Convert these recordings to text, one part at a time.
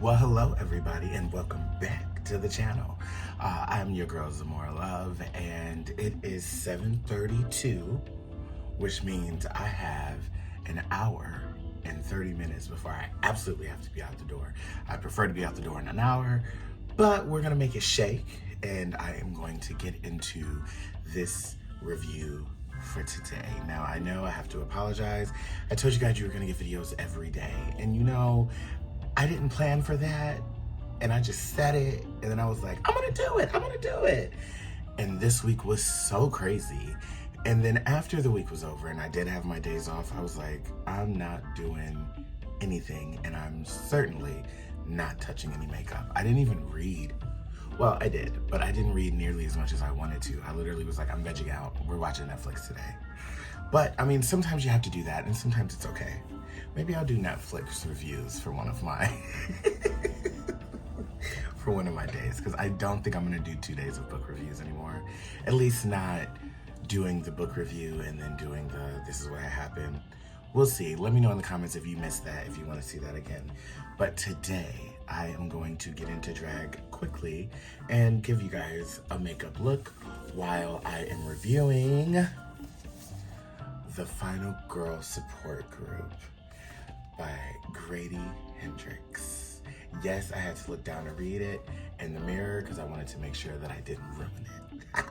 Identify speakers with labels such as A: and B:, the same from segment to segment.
A: Well, hello everybody and welcome back to the channel. I'm your girl Zamora Love and it is 7:32, which means I have an hour and 30 minutes before I absolutely have to be out the door. I prefer to be out the door in an hour, but we're gonna make it shake and I am going to get into this review for today. Now, I know I have to apologize. I told you guys you were gonna get videos every day, and you know, I didn't plan for that, and I just said it, and then I was like, I'm gonna do it. And this week was so crazy. And then after the week was over and I did have my days off, I was like, I'm not doing anything, and I'm certainly not touching any makeup. I didn't even read. Well, I did, but I didn't read nearly as much as I wanted to. I literally was like, I'm vegging out. We're watching Netflix today. But I mean, sometimes you have to do that, and sometimes it's okay. Maybe I'll do Netflix reviews for one of my for one of my days, because I don't think I'm gonna do 2 days of book reviews anymore. At least not doing the book review and then doing the this is what happened. We'll see. Let me know in the comments if you missed that, if you want to see that again. But today I am going to get into drag quickly and give you guys a makeup look while I am reviewing The Final Girl Support Group by Grady Hendrix. Yes, I had to look down to read it in the mirror because I wanted to make sure that I didn't ruin it.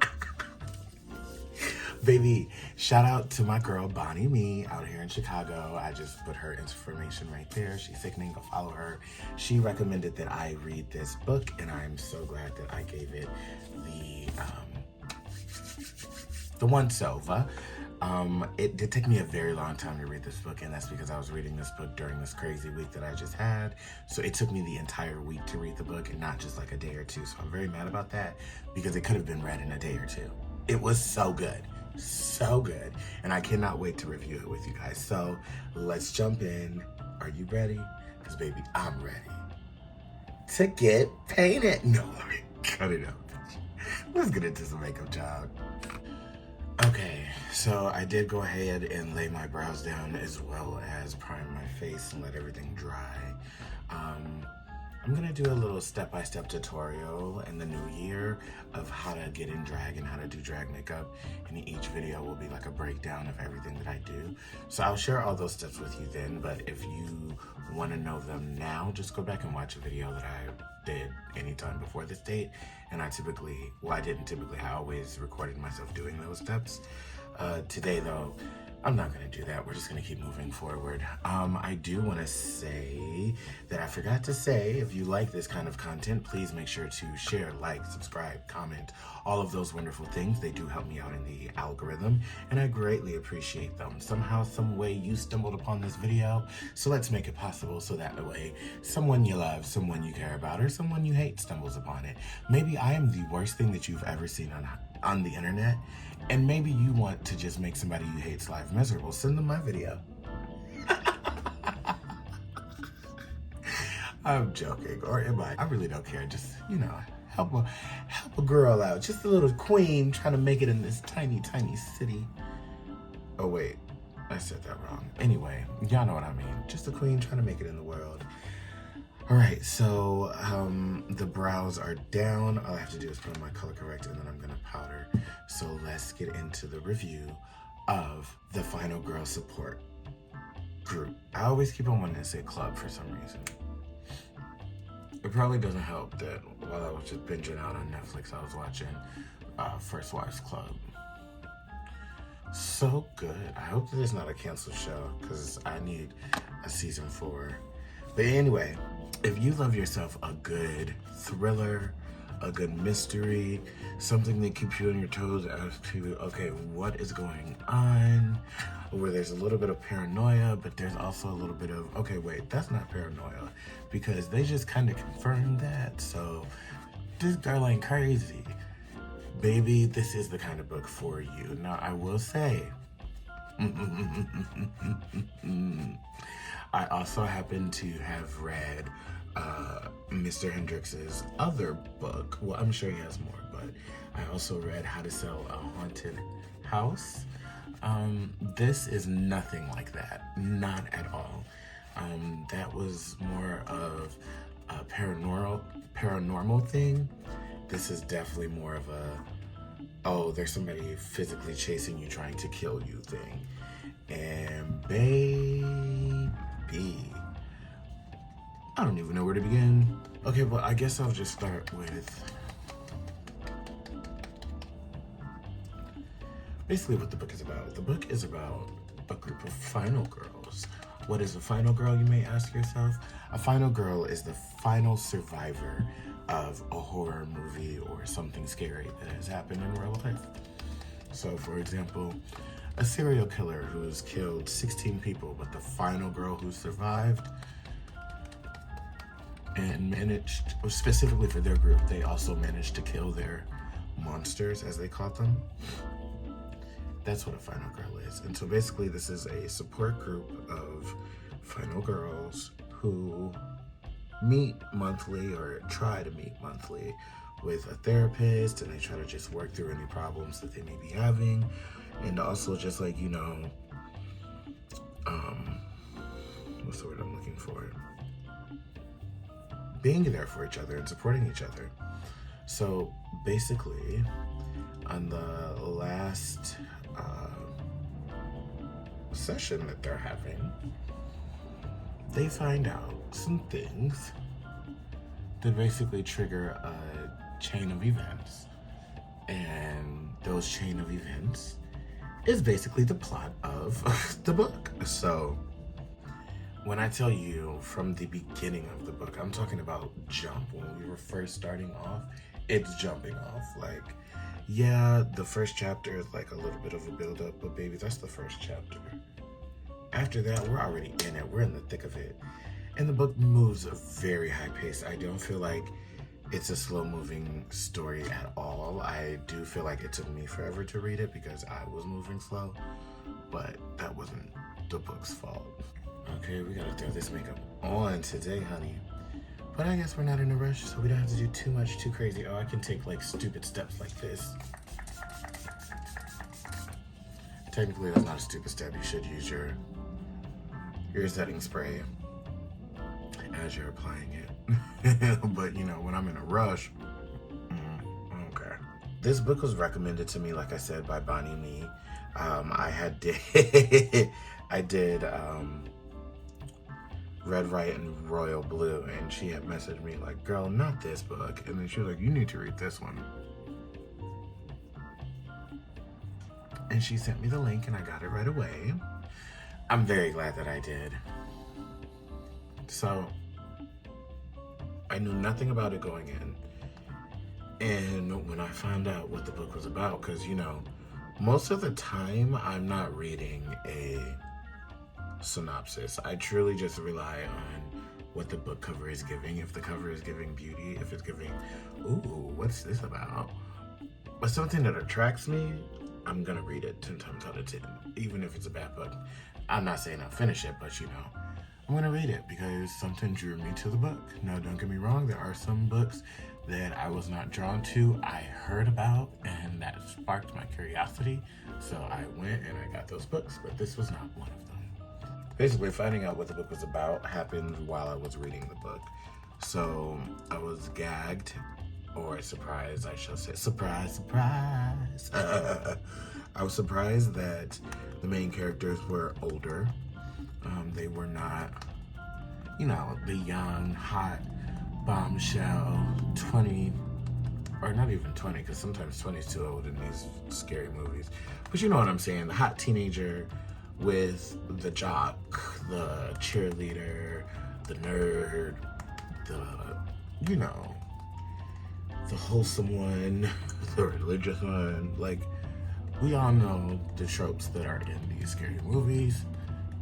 A: Baby, shout out to my girl Bonnie Me out here in Chicago. I just put her information right there. She's sickening, go follow her. She recommended that I read this book, and I'm so glad that I gave it the once over. It did take me a very long time to read this book, and that's because I was reading this book during this crazy week that I just had. So it took me the entire week to read the book and not just like a day or two. So I'm very mad about that because it could have been read in a day or two. It was so good. So good, and I cannot wait to review it with you guys. So let's jump in. Are you ready? Because baby, I'm ready to get painted. No, let me cut it out. Let's get into some makeup, child. Okay, so I did go ahead and lay my brows down as well as prime my face and let everything dry. I'm gonna do a little step-by-step tutorial in the new year of how to get in drag and how to do drag makeup, and each video will be like a breakdown of everything that I do. So I'll share all those steps with you then, but if you want to know them now, just go back and watch a video that I did anytime before this date. And I always recorded myself doing those steps. Today though, I'm not gonna do that. We're just gonna keep moving forward. I do wanna say that I forgot to say, if you like this kind of content, please make sure to share, like, subscribe, comment, all of those wonderful things. They do help me out in the algorithm, and I greatly appreciate them. Somehow, some way you stumbled upon this video, so let's make it possible so that way someone you love, someone you care about, or someone you hate stumbles upon it. Maybe I am the worst thing that you've ever seen on the internet, and maybe you want to just make somebody you hate's life miserable. Send them my video. I'm joking, or am I? I really don't care. Just, you know, help a girl out. Just a little queen trying to make it in this tiny, tiny city. Oh wait, I said that wrong. Anyway, y'all know what I mean. Just a queen trying to make it in the world. All right, so the brows are down. All I have to do is put on my color correct, and then I'm gonna powder. So let's get into the review of The Final Girl Support Group. I always keep on wanting to say club for some reason. It probably doesn't help that while I was just binging out on Netflix, I was watching First Wives Club. So good. I hope that it's not a canceled show, because I need a season 4. But anyway, if you love yourself a good thriller, a good mystery, something that keeps you on your toes as to, okay, what is going on, where there's a little bit of paranoia, but there's also a little bit of, okay, wait, that's not paranoia, because they just kind of confirmed that, so this girl ain't crazy. Baby, this is the kind of book for you. Now, I will say, I also happen to have read Mr. Hendrix's other book. Well, I'm sure he has more, but I also read How to Sell a Haunted House. This is nothing like that, not at all. That was more of paranormal thing, this is definitely more of a, oh, there's somebody physically chasing you, trying to kill you thing. And baby, I don't even know where to begin. Okay, well, I guess I'll just start with basically what the book is about. The book is about a group of final girls. What is a final girl, you may ask yourself? A final girl is the final survivor of a horror movie or something scary that has happened in real life. So, for example, a serial killer who's killed 16 people, but the final girl who survived and managed, specifically for their group, they also managed to kill their monsters, as they called them. That's what a final girl is. And so basically this is a support group of final girls who meet monthly, or try to meet monthly, with a therapist, and they try to just work through any problems that they may be having. And also just like, you know, what's the word I'm looking for? Being there for each other and supporting each other. So basically, on the last session that they're having, they find out some things that basically trigger a chain of events. And those chain of events is basically the plot of the book. So when I tell you from the beginning of the book, I'm talking about jump. When we were first starting off, it's jumping off. Like, yeah, the first chapter is like a little bit of a build-up, but baby, that's the first chapter. After that, we're already in it. We're in the thick of it. And the book moves a very high pace. I don't feel like it's a slow-moving story at all. I do feel like it took me forever to read it because I was moving slow, but that wasn't the book's fault. Okay, we gotta throw this makeup on today, honey. But I guess we're not in a rush, so we don't have to do too much, too crazy. Oh, I can take like stupid steps like this. Technically, that's not a stupid step. You should use your setting spray as you're applying it. But you know, when I'm in a rush, okay. This book was recommended to me, like I said, by Bonnie Me. I did Red, White, and Royal Blue, and she had messaged me like, girl, not this book. And then she was like, you need to read this one. And she sent me the link and I got it right away. I'm very glad that I did. So I knew nothing about it going in. And when I found out what the book was about, because, you know, most of the time I'm not reading a synopsis. I truly just rely on what the book cover is giving. If the cover is giving beauty, if it's giving, ooh, what's this about? But something that attracts me, I'm gonna read it 10 times out of 10, even if it's a bad book. I'm not saying I'll finish it, but you know, I'm gonna read it because something drew me to the book. Now, don't get me wrong, there are some books that I was not drawn to, I heard about, and that sparked my curiosity. So I went and I got those books, but this was not one of them. Basically, finding out what the book was about happened while I was reading the book. So I was gagged, or surprised, I shall say. Surprise, surprise. I was surprised that the main characters were older. They were not, you know, the young, hot bombshell 20, or not even 20, because sometimes 20 is too old in these scary movies. But you know what I'm saying, the hot teenager with the jock, the cheerleader, the nerd, the, you know, the wholesome one, the religious one. Like, we all know the tropes that are in these scary movies.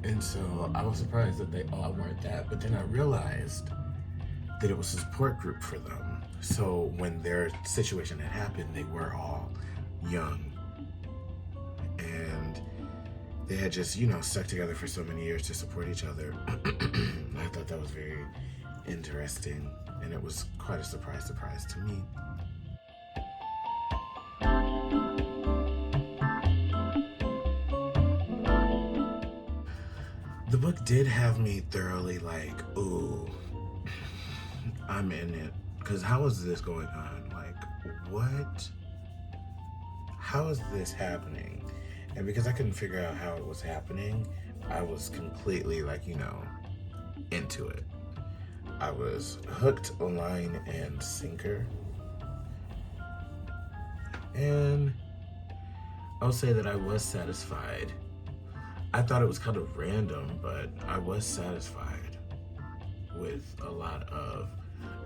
A: And so I was surprised that they all weren't that, but then I realized that it was a support group for them. So when their situation had happened, they were all young. And they had just, you know, stuck together for so many years to support each other. I thought that was very interesting, and it was quite a surprise to me. The book did have me thoroughly like, ooh, I'm in it. Because how is this going on? Like, what? How is this happening? And because I couldn't figure out how it was happening, I was completely, like, you know, into it. I was hooked, line, and sinker. And I'll say that I was satisfied. I thought it was kind of random, but I was satisfied with a lot of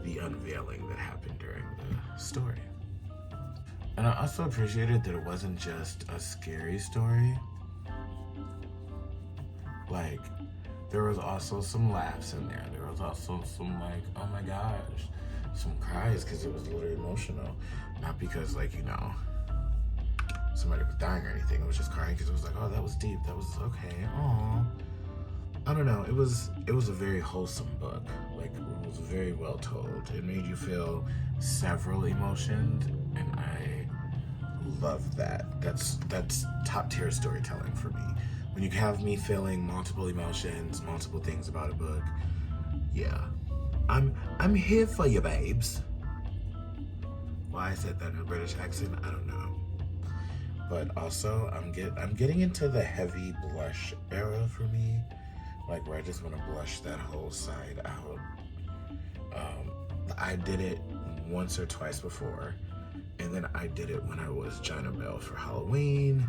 A: the unveiling that happened during the story. And I also appreciated that it wasn't just a scary story. Like, there was also some laughs in there. There was also some, like, oh my gosh, some cries, because it was literally emotional. Not because, like, you know, somebody was dying or anything. It was just crying because it was like, oh, that was deep. That was okay. Aww. I don't know. It was a very wholesome book. Like, it was very well told. It made you feel several emotions, and I love that. That's top tier storytelling for me. When you have me feeling multiple emotions, multiple things about a book, yeah, I'm here for you, babes. Why I said that in a British accent, I don't know. But also, I'm getting into the heavy blush era for me, like where I just want to blush that whole side out. I did it once or twice before, and then I did it when I was China Belle for Halloween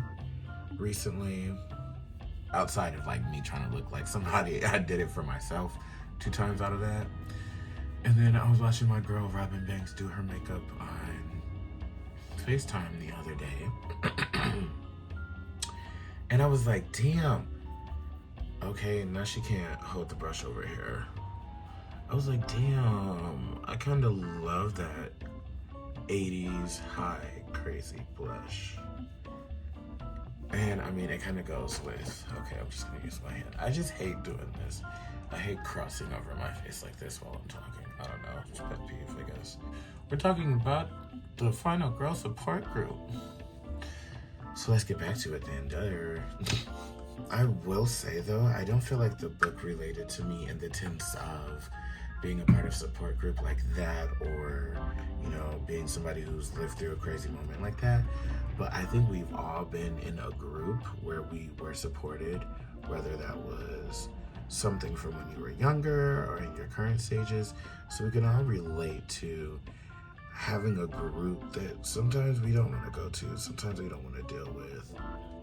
A: recently. Outside of like me trying to look like somebody, I did it for myself 2 times out of that. And then I was watching my girl Robin Banks do her makeup on FaceTime the other day. And I was like, damn. Okay, now she can't hold the brush over here. I was like, damn, I kind of love that 80s high crazy blush. And I mean, it kind of goes with, okay, I'm just gonna use my hand. I just hate doing this. I hate crossing over my face like this while I'm talking. I don't know, it's a pet peeve, I guess. We're talking about the final girl support group. So let's get back to it then. I will say though, I don't feel like the book related to me in the sense of being a part of support group like that, or, you know, being somebody who's lived through a crazy moment like that. But I think we've all been in a group where we were supported, whether that was something from when you were younger or in your current stages. So we can all relate to having a group that sometimes we don't want to go to, sometimes we don't want to deal with,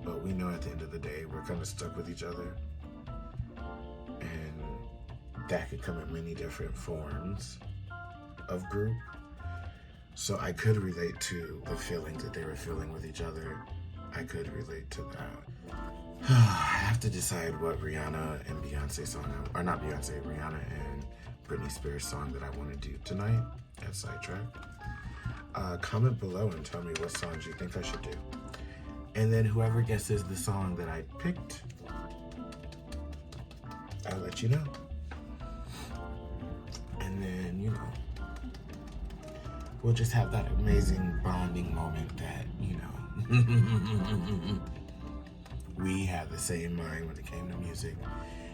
A: but we know at the end of the day we're kind of stuck with each other. And that could come in many different forms of group. So I could relate to the feelings that they were feeling with each other. I could relate to that. I have to decide what Rihanna and Beyonce song, or not Beyonce, Rihanna and Britney Spears song that I want to do tonight at Sidetrack. Comment below and tell me what songs you think I should do. And then whoever guesses the song that I picked, I'll let you know. And then, you know, we'll just have that amazing bonding moment that, you know, we had the same mind when it came to music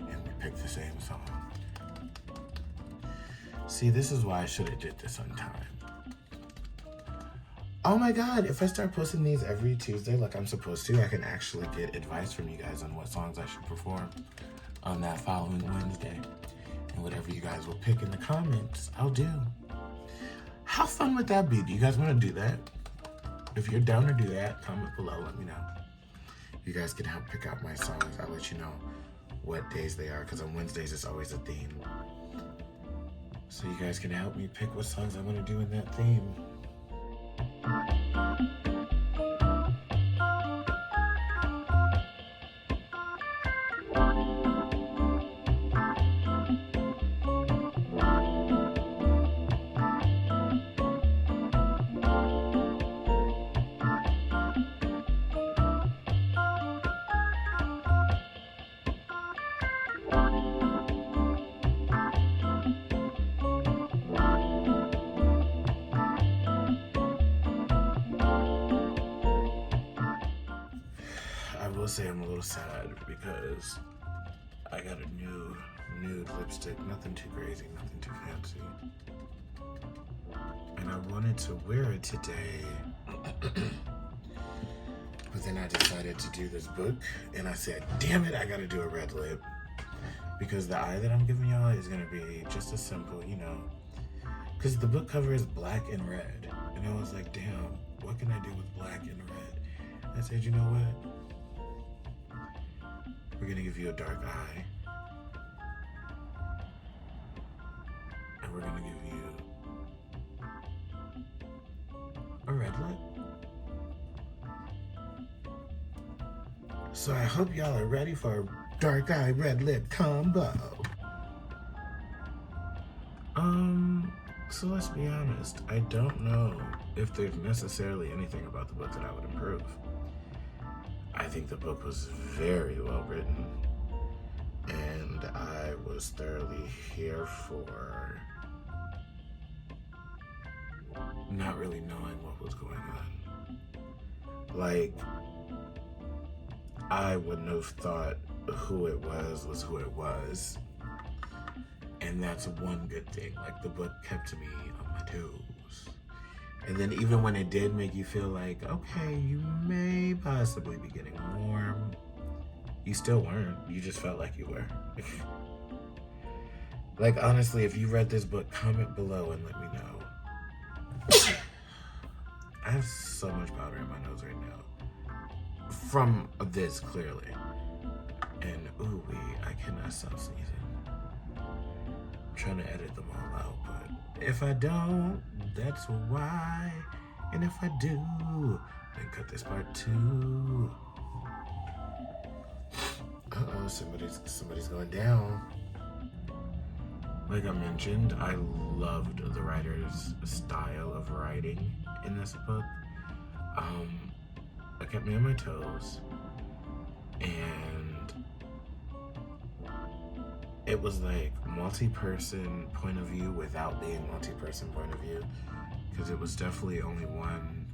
A: and we picked the same song. See, this is why I should have did this on time. Oh my God, if I start posting these every Tuesday like I'm supposed to, I can actually get advice from you guys on what songs I should perform on that following Wednesday. And whatever you guys will pick in the comments, I'll do. How fun would that be? Do you guys want to do that? If you're down to do that, comment below, let me know. You guys can help pick out my songs. I'll let you know what days they are, because on Wednesdays it's always a theme. So you guys can help me pick what songs I want to do in that theme. I will say I'm a little sad because I got a new nude lipstick. Nothing too crazy, nothing too fancy. wanted to wear it today. But then I decided to do this book, and I said, damn it, I gotta do a red lip. Because the eye that I'm giving y'all is gonna be just a simple, you know, because the book cover is black and red. And I was like, damn, what can I do with black and red? I said, you know what? We're gonna give you a dark eye. And we're gonna give you a red lip. So I hope y'all are ready for a dark eye red lip combo. So let's be honest. I don't know if there's necessarily anything about the book that I would improve. I think the book was very well written, and I was thoroughly here for not really knowing what was going on. Like, I wouldn't have thought who it was who it was. And that's one good thing. Like, the book kept me on my toes. And then even when it did make you feel like, okay, you may possibly be getting warm, you still weren't. You just felt like you were. Like, honestly, if you read this book, comment below and let me know. I have so much powder in my nose right now. From this, clearly. And ooh wee, I cannot stop sneezing. I'm trying to edit them all out, but if I don't, that's why. And if I do, then cut this part too. Uh-oh, somebody's going down. Like I mentioned, I loved the writer's style of writing in this book. It kept me on my toes, and it was like multi-person point of view without being multi-person point of view, because it was definitely only one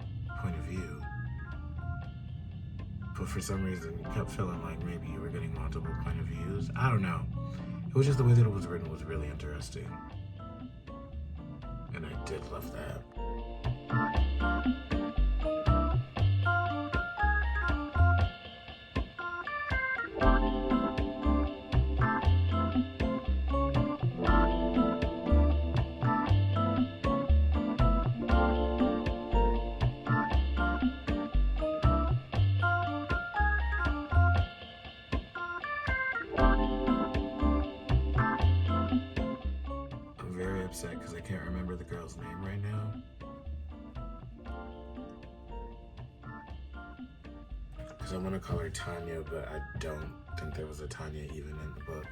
A: point of view. But for some reason, you kept feeling like maybe you were getting multiple point of views. I don't know. It was just the way that it was written was really interesting. And I did love that. Because I can't remember the girl's name right now. Because I want to call her Tanya, but I don't think there was a Tanya even in the book.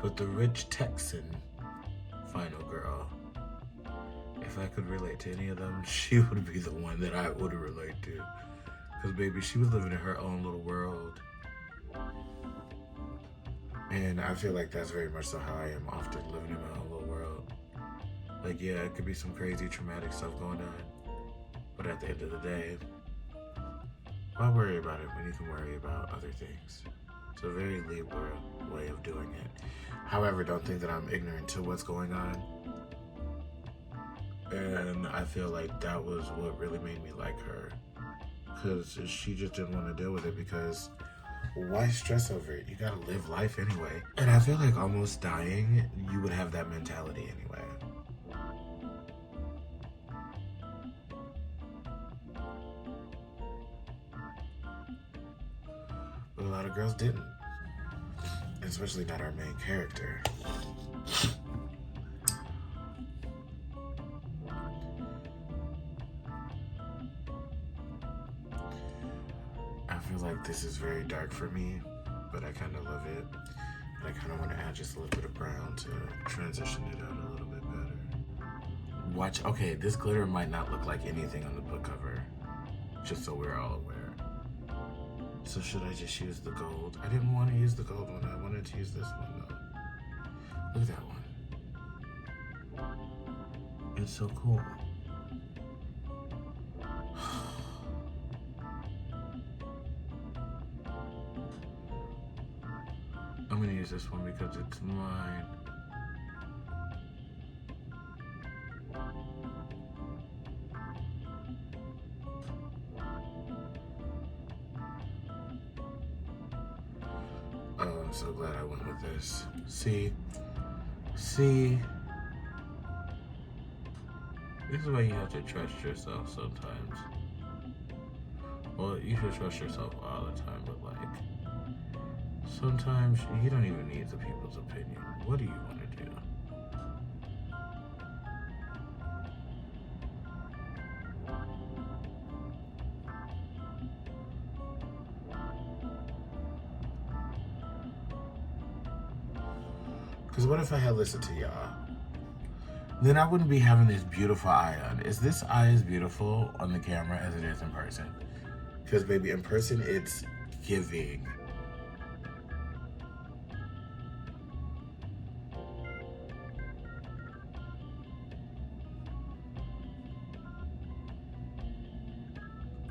A: But the rich Texan final girl, if I could relate to any of them, she would be the one that I would relate to. Because baby, she was living in her own little world. And I feel like that's very much so how I am often, living in my own little world. Like, yeah, it could be some crazy traumatic stuff going on, but at the end of the day, why worry about it when you can worry about other things? It's a very Libra way of doing it. However, don't think that I'm ignorant to what's going on. And I feel like that was what really made me like her, because she just didn't want to deal with it, because why stress over it? You gotta live life anyway. And I feel like almost dying, you would have that mentality anyway. But a lot of girls didn't. Especially not our main character. I feel like this is very dark for me, but I kind of love it. But I kind of want to add just a little bit of brown to transition it out a little bit better. Watch, okay, this glitter might not look like anything on the book cover, just so we're all aware. So should I just use the gold? I didn't want to use the gold one, I wanted to use this one though. Look at that one. It's so cool. I'm gonna use this one because it's mine. Oh, I'm so glad I went with this. See? See? This is why you have to trust yourself sometimes. Well, you should trust yourself all the time, but like, sometimes you don't even need the people's opinion. What do you want to do? Because what if I had listened to y'all? Then I wouldn't be having this beautiful eye on. Is this eye as beautiful on the camera as it is in person? Because baby, in person, it's giving.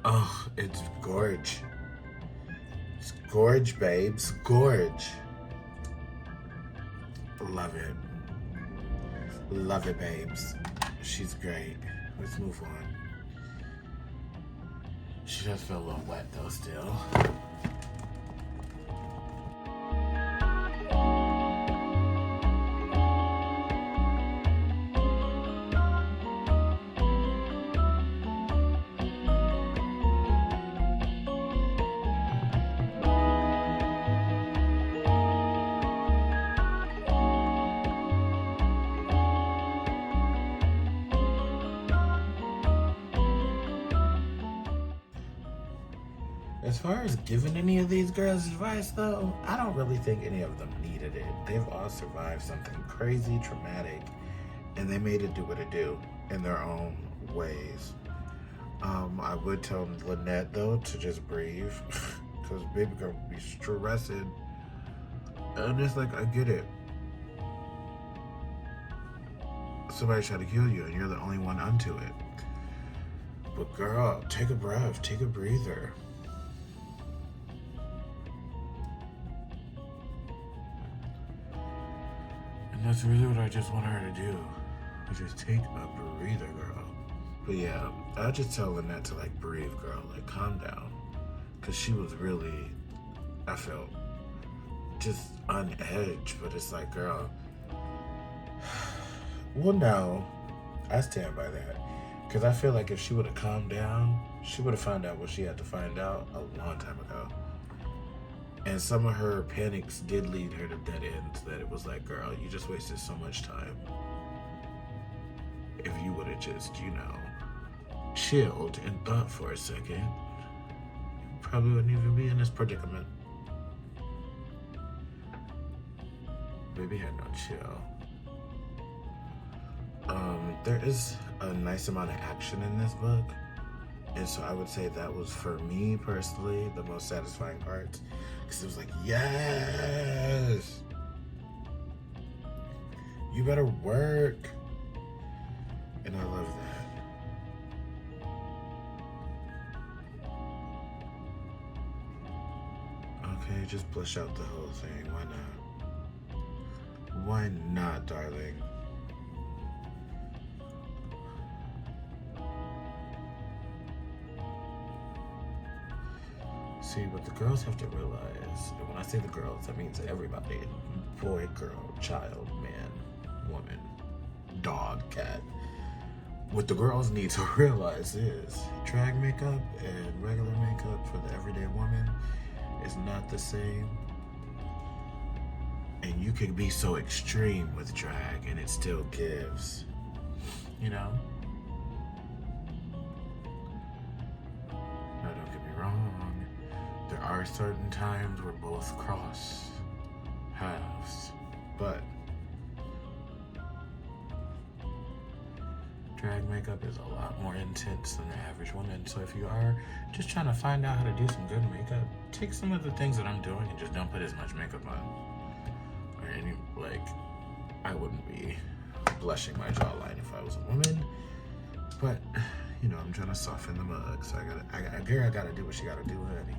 A: Oh, it's gorge. It's gorge, babes. Gorge. Love it. Love it, babes. She's great. Let's move on. She does feel a little wet though still. As far as giving any of these girls advice though, I don't really think any of them needed it. They've all survived something crazy, traumatic, and they made it do what it do in their own ways. I would tell Lynette though to just breathe, because baby girl would be stressing. And it's like, I get it. Somebody tried to kill you and you're the only one unto it. But girl, take a breath, take a breather. And that's really what I just want her to do. Just take a breather, girl. But yeah, I just tell Lynette to like breathe, girl, like calm down. Cause she was really, I felt just on edge, but it's like, girl, well, no, I stand by that. Cause I feel like if she would have calmed down, she would have found out what she had to find out a long time ago. And some of her panics did lead her to dead ends that it was like, girl, you just wasted so much time. If you would have just, you know, chilled and thought for a second, you probably wouldn't even be in this predicament. Baby had no chill. There is a nice amount of action in this book. And so I would say that was, for me personally, the most satisfying part. Because it was like, yes! You better work. And I love that. Okay, just blush out the whole thing. Why not? Why not, darling? See, what the girls have to realize, and when I say the girls, that means everybody. Boy, girl, child, man, woman, dog, cat. What the girls need to realize is drag makeup and regular makeup for the everyday woman is not the same. And you can be so extreme with drag and it still gives, you know? Now don't get me wrong. There are certain times where both cross halves, but drag makeup is a lot more intense than the average woman. So if you are just trying to find out how to do some good makeup, take some of the things that I'm doing and just don't put as much makeup on. Or any, like, I wouldn't be blushing my jawline if I was a woman, but you know, I'm trying to soften the mug, so I gotta do what she gotta do, honey.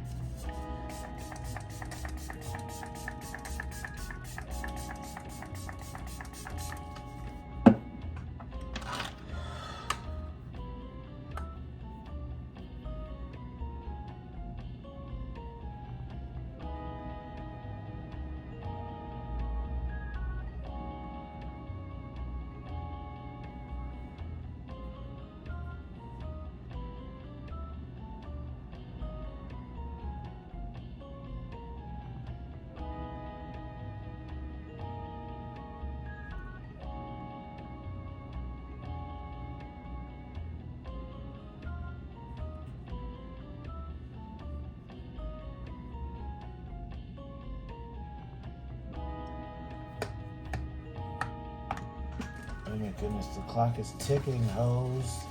A: Oh my goodness, the clock is ticking, hoes.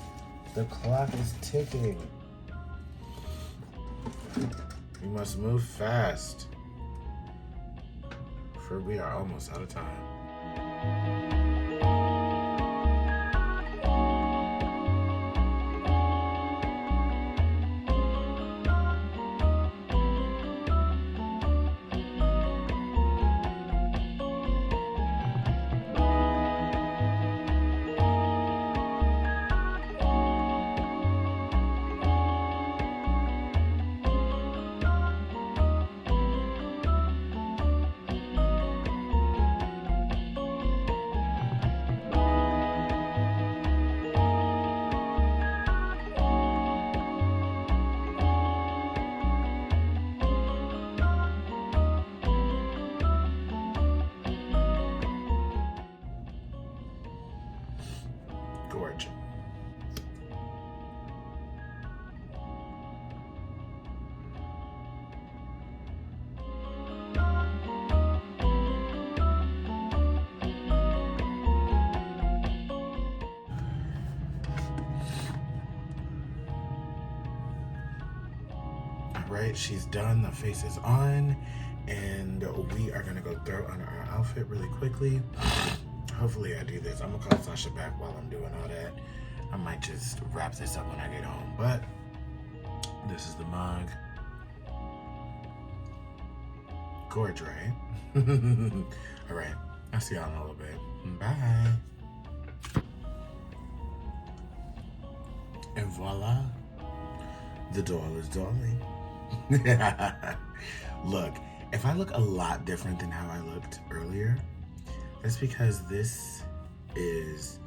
A: The clock is ticking. We must move fast, for we are almost out of time. Gorgeous. All right, she's done. The face is on, and we are gonna go throw on our outfit really quickly. Hopefully I do this. I'm gonna call Sasha back while I'm doing all that. I might just wrap this up when I get home, but this is the mug. Gorge, right? All right, I'll see y'all in a little bit. Bye. And voila, the doll is dolling. Look, if I look a lot different than how I looked earlier, that's because this is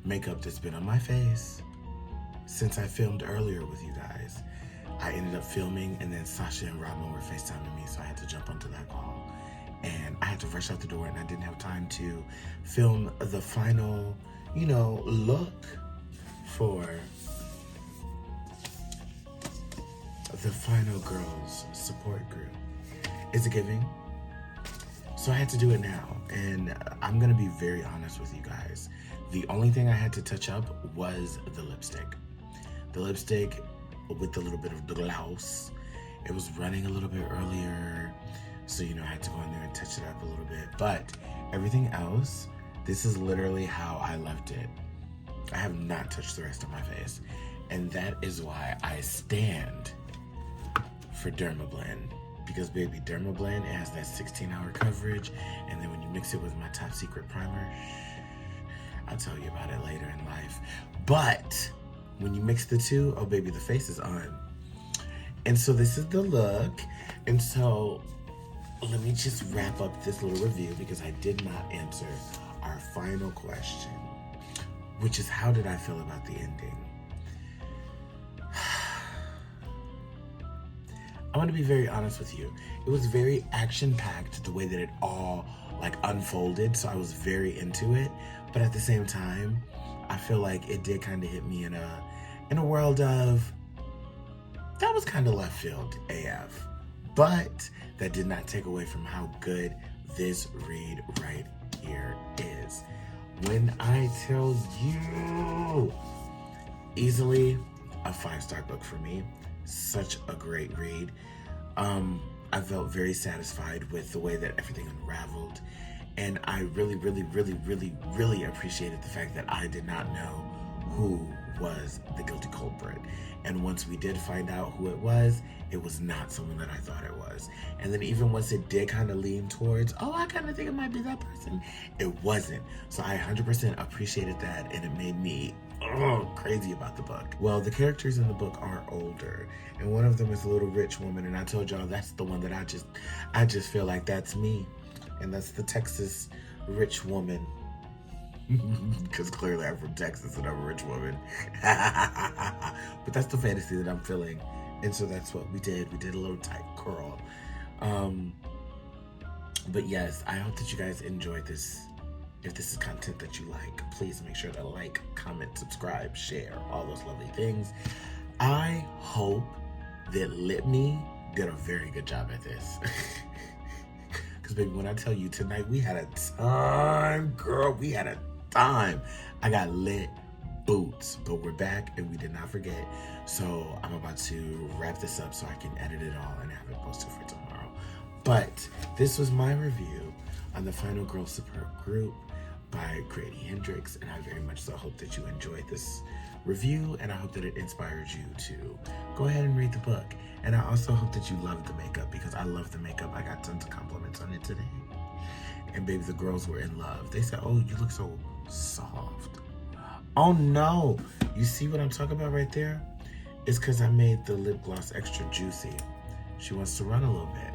A: makeup that's been on my face since I filmed earlier with you guys. I ended up filming, and then Sasha and Robin were FaceTiming me, so I had to jump onto that call. And I had to rush out the door, and I didn't have time to film the final, you know, look for the final girls support group. Is it giving? So I had to do it now, and I'm gonna be very honest with you guys. The only thing I had to touch up was the lipstick. The lipstick with a little bit of gloss. It was running a little bit earlier, so you know I had to go in there and touch it up a little bit. But everything else, this is literally how I left it. I have not touched the rest of my face, and that is why I stand for DermaBlend. Because baby, DermaBlend, it has that 16-hour coverage, and then when you mix it with my top secret primer, I'll tell you about it later in life. But when you mix the two, oh baby, the face is on. And so this is the look. And so let me just wrap up this little review, because I did not answer our final question, which is, how did I feel about the ending? I want to be very honest with you. It was very action-packed, the way that it all like unfolded, so I was very into it. But at the same time, I feel like it did kind of hit me in a world of, that was kind of left field AF. But that did not take away from how good this read right here is. When I tell you, easily a 5-star book for me. Such a great read. I felt very satisfied with the way that everything unraveled, and I really appreciated the fact that I did not know who was the guilty culprit. And once we did find out who it was not someone that I thought it was. And then even once it did kind of lean towards, oh, I kind of think it might be that person, it wasn't. So I 100% appreciated that, and it made me crazy about the book. Well, the characters in the book are older, and one of them is a little rich woman, and I told y'all that's the one that I just feel like that's me, and that's the Texas rich woman. Because clearly I'm from Texas and I'm a rich woman. But that's the fantasy that I'm feeling, and so that's what we did. We did a little tight curl. But yes, I hope that you guys enjoyed this. If this is content that you like, please make sure to like, comment, subscribe, share, all those lovely things. I hope that Litney did a very good job at this. Because baby, when I tell you tonight, we had a ton, girl, we had a time. I got lit boots, but we're back and we did not forget. So I'm about to wrap this up so I can edit it all and have it posted for tomorrow. But this was my review on the Final Girl Superb Group by Grady Hendrix, and I very much so hope that you enjoyed this review, and I hope that it inspires you to go ahead and read the book. And I also hope that you love the makeup, because I love the makeup. I got tons of compliments on it today. And baby, the girls were in love. They said, oh, you look so soft. Oh no, you see what I'm talking about right there? It's because I made the lip gloss extra juicy. She wants to run a little bit.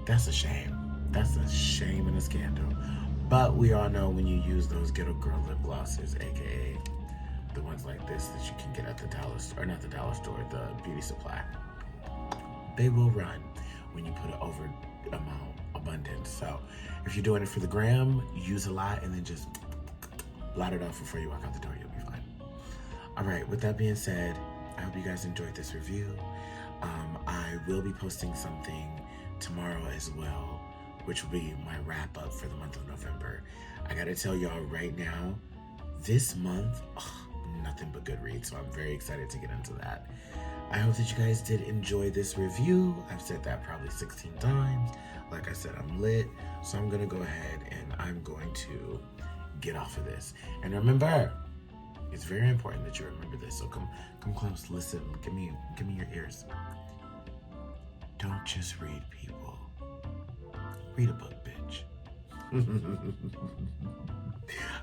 A: That's a shame. That's a shame and a scandal. But we all know when you use those ghetto girl lip glosses, aka the ones like this that you can get at the dollar store, or not the dollar store, the beauty supply, they will run when you put it over abundance. So if you're doing it for the gram, use a lot and then just blot it off before you walk out the door. You'll be fine. All right, with that being said, I hope you guys enjoyed this review. I will be posting something tomorrow as well, which will be my wrap up for the month of November. I gotta tell y'all right now, this month, nothing but good reads, so I'm very excited to get into that. I hope that you guys did enjoy this review. I've said that probably 16 times. Like I said, I'm lit, so I'm gonna go ahead and I'm going to get off of this. And remember, it's very important that you remember this, so come close, listen, give me your ears. Don't just read people. Read a book, bitch.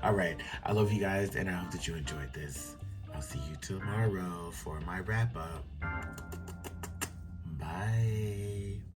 A: All right, I love you guys, and I hope that you enjoyed this. I'll see you tomorrow for my wrap up. Bye.